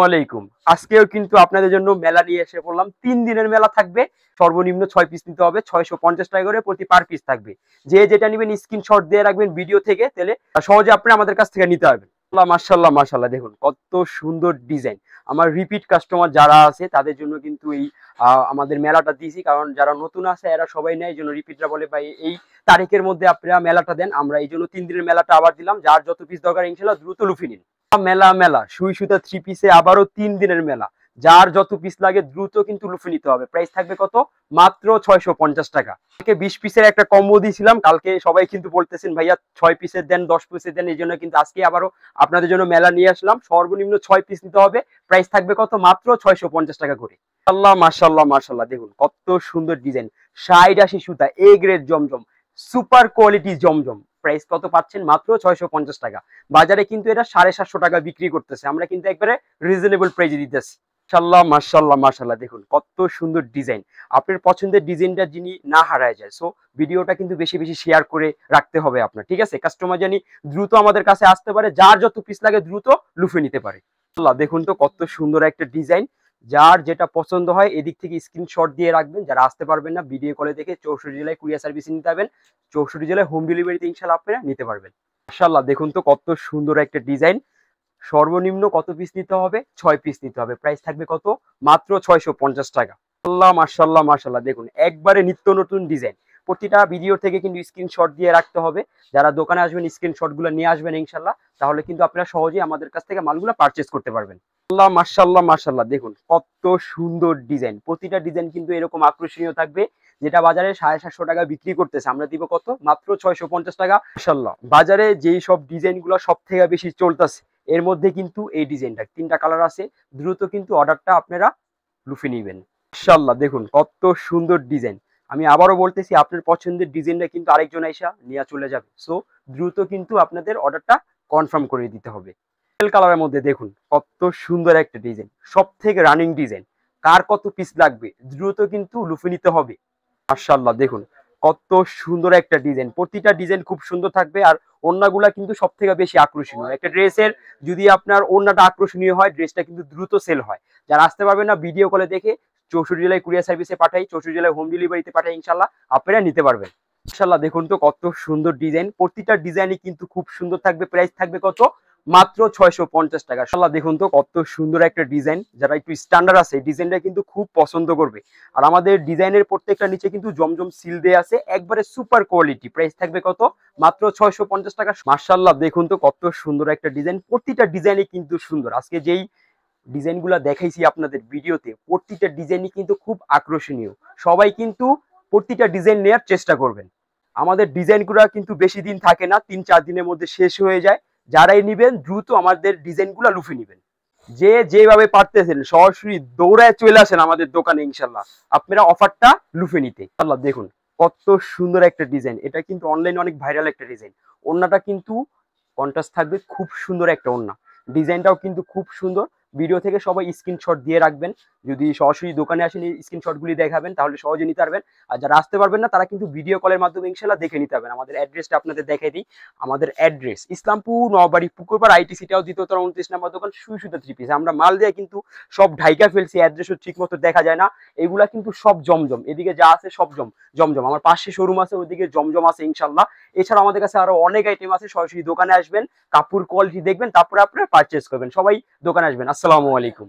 আলাইকুম। আজকেও কিন্তু আপনাদের জন্য মেলা নিয়ে এসে পড়লাম। ৩ দিনের মেলা থাকবে। সর্বনিম্ন ৬ পিস নিতে হবে। ৬৫০ টাকা করে প্রতি পার পিস থাকবে। যে যেটা নিবেন স্ক্রিনশট দিয়ে রাখবেন ভিডিও থেকে, তাহলে সহজে আপনি আমাদের কাছ থেকে নিতে পারবেন। মাশাআল্লাহ মাশাআল্লাহ, দেখুন কত সুন্দর ডিজাইন। আমার রিপিট কাস্টমার যারা আছে তাদের জন্য কিন্তু এই আমাদের মেলাটা দিয়েছি, কারণ যারা নতুন আছে এরা সবাই নেয়, এই জন্য রিপিটরা বলে ভাই এই তারিখের মধ্যে আপনারা মেলাটা দেন। আমরা এই জন্য ৩ দিনের মেলাটা আবার দিলাম। যার যত পিস দরকার ইনশাআল্লাহ দ্রুত লুফে নিন। মেলা মেলা সুই সুতা 3 পিসে আবারও 3 দিনের মেলা। যার যত পিস লাগে দ্রুত কিন্তু লুফে নিতে হবে। প্রাইস থাকবে কত? মাত্র 650 টাকা। 20 পিসের একটা কম্বো দিয়েছিলাম কালকে, সবাই কিন্তু বলতেছেন ভাইয়া 6 পিসের দেন, 10 পিসের দেন। এই জন্য কিন্তু আজকে আবারও আপনাদের জন্য মেলা নিয়ে আসলাম। সর্বনিম্ন 6 পিস নিতে হবে। প্রাইস থাকবে কত? মাত্র 650 টাকা করে। আল্লাহ মাশাআল্লাহ মাশাআল্লাহ, দেখুন কত সুন্দর ডিজাইন। 60-80 সুতা A grade Zamzam, super quality Zamzam. Price কত পাচ্ছেন? মাত্র 650 টাকা। বাজারে কিন্তু এটা 750 টাকা বিক্রি করতেছে, আমরা কিন্তু একবারে রিজনেবল প্রাইসে দিতেছি। মাশাআল্লাহ মাশাআল্লাহ মাশাআল্লাহ, দেখুন কত সুন্দর ডিজাইন। আপনার পছন্দের ডিজাইনটা যিনি না হারায় যায়, সো ভিডিওটা কিন্তু বেশি বেশি শেয়ার করে রাখতে হবে আপনার, ঠিক আছে? কাস্টমার জানি দ্রুত আমাদের কাছে আসতে পারে, যার যত পিস লাগে দ্রুত লুফে নিতে পারে। দেখুন তো কত সুন্দর একটা ডিজাইন। যার যেটা পছন্দ হয় এদিক থেকে স্ক্রিনশট দিয়ে রাখবেন। যারা আসতে পারবেন না ভিডিও কলে দেখে 64 জেলায় কুরিয়ার সার্ভিস নিতে পারবেন। 64 জেলায় হোম ডেলিভারিতে ইনশাআল্লাহ আপনারা নিতে পারবেন। মাশাআল্লাহ, দেখুন তো কত সুন্দর একটা ডিজাইন। সর্বনিম্ন কত পিস নিতে হবে? 6 পিস নিতে হবে। প্রাইস থাকবে কত? মাত্র 650 টাকা। আল্লাহ মাশাআল্লাহ মাশাআল্লাহ, দেখুন একবারে নিত্য নতুন ডিজাইন। প্রতিটা ভিডিও থেকে কিন্তু স্ক্রিনশট দিয়ে রাখতে হবে। যারা দোকানে আসবেন স্ক্রিনশটগুলো নিয়ে আসবেন ইনশাআল্লাহ, তাহলে কিন্তু আপনারা সহজেই আমাদের কাছ থেকে মালগুলো পারচেজ করতে পারবেন। আল্লাহ মাশাআল্লাহ মাশাআল্লাহ, দেখুন কত সুন্দর ডিজাইন। প্রতিটা ডিজাইন কিন্তু এরকম আকর্ষণীয় থাকবে। যেটা বাজারে 750 টাকা বিক্রি করতেছে, আমরা দিব কত? মাত্র 650 টাকা। মাশাআল্লাহ, বাজারে যেই সব ডিজাইনগুলো সব থেকে বেশি চলতেছে এর মধ্যে কিন্তু এই ডিজাইনটা, 3টা কালার আছে। দ্রুত কিন্তু অর্ডারটা আপনারা লুফে নেবেন। মাশাআল্লাহ, দেখুন কত সুন্দর ডিজাইন। আমি আবারও বলতেছি, আপনার পছন্দের ডিজাইনটা কিন্তু আরেকজন আইসা নিয়ে চলে যাবে। সো দ্রুত কিন্তু আপনাদের অর্ডারটা কনফার্ম করে দিতে হবে। কালারের মধ্যে দেখুন কত সুন্দর একটা ডিজাইন, সব থেকে রানিং ডিজাইন। কার কত পিস লাগবে দ্রুত কিন্তু লুফে নিতে হবে। মাশাআল্লাহ, দেখুন কত সুন্দর একটা ডিজাইন। প্রতিটা ডিজাইন খুব সুন্দর থাকবে, আর ওড়নাগুলা কিন্তু সব থেকে বেশি আকর্ষণীয়। একটা ড্রেসের যদি আপনার ওড়নাটা আকর্ষণীয় হয়, ড্রেসটা কিন্তু দ্রুত সেল হয়। যারা আসতে পারবে না ভিডিও কলে দেখে 64 জেলায় কুরিয়ার সার্ভিসে পাঠাই, 64 জেলায় হোম ডেলিভারিতে পাঠাই, ইনশাআল্লাহ আপনারা নিতে পারবেন। মাশাআল্লাহ, দেখুন তো কত সুন্দর ডিজাইন। প্রতিটা ডিজাইনই কিন্তু খুব সুন্দর থাকবে। প্রাইস থাকবে কত? মাত্র 650 টাকা। মাশাআল্লাহ, দেখুন তো কত সুন্দর একটা ডিজাইন। যারা একটু স্ট্যান্ডার্ড আছে ডিজাইনটা কিন্তু খুব পছন্দ করবে। আর আমাদের ডিজাইনের প্রত্যেকটা নিচে কিন্তু জমজম সিল দেয়া আছে, একবারে সুপার কোয়ালিটি। প্রাইস থাকবে কত? মাত্র 650 টাকা। মাশাআল্লাহ, দেখুন তো কত সুন্দর একটা ডিজাইন। প্রতিটা ডিজাইনই কিন্তু সুন্দর। আজকে যেই ডিজাইনগুলো দেখাইছি আপনাদের ভিডিওতে, প্রতিটা ডিজাইনই কিন্তু খুব আকর্ষণীয়। সবাই কিন্তু প্রতিটা ডিজাইন নেওয়ার চেষ্টা করবেন। আমাদের ডিজাইনগুলো কিন্তু বেশি দিন থাকে না, 3-4 দিনের মধ্যে শেষ হয়ে যায়। যারাই নিবেন দ্রুত আমাদের ডিজাইনগুলো লুফে নিবেন। যে যেভাবে পারতেছেন সরাসরি দৌড়ায় চলে আসেন আমাদের দোকানে, ইনশাআল্লাহ আপনারা অফারটা লুফে নিতে। আল্লাহ, দেখুন কত সুন্দর একটা ডিজাইন। এটা কিন্তু অনলাইনে অনেক ভাইরাল একটা ডিজাইন। ওড়নাটা কিন্তু কন্ট্রাস্ট থাকবে, খুব সুন্দর একটা ওড়না। ডিজাইনটাও কিন্তু খুব সুন্দর। ভিডিও থেকে সবাই স্ক্রিনশট দিয়ে রাখবেন। যদি সরাসরি দোকানে আসেন স্ক্রিনশটগুলি দেখাবেন, তাহলে সহজে নিতে পারবেন। আর যারা আসতে পারবেন না তারা কিন্তু ভিডিও কলের মাধ্যমে ইনশাআল্লাহ দেখে নিতে পারবেন। আমাদের অ্যাড্রেসটা আপনাদের দেখাই দিই। আমাদের অ্যাড্রেস ইসলামপুর নওবাড়ি পুকুরপাড় আইটিসিটাও 2য় তলা 29 নম্বর দোকান, সুই সুতা 3 পিস। আমরা মাল দিয়ে কিন্তু সব ঢাইকা ফেলছি, অ্যাড্রেসও ঠিক মতো দেখা যায় না। এগুলা কিন্তু সব জমজম, এদিকে যা আছে সব জমজম। আমার পাশে শোরুম আছে, ওইদিকে জমজম আছে ইনশাআল্লাহ। এছাড়া আমাদের কাছে আরো অনেক আইটেম আছে। সরাসরি দোকানে আসবেন, কাপড় কোয়ালিটি দেখবেন, তারপরে আপনারা পারচেজ করবেন। সবাই দোকানে আসবেন। আসসালামু আলাইকুম।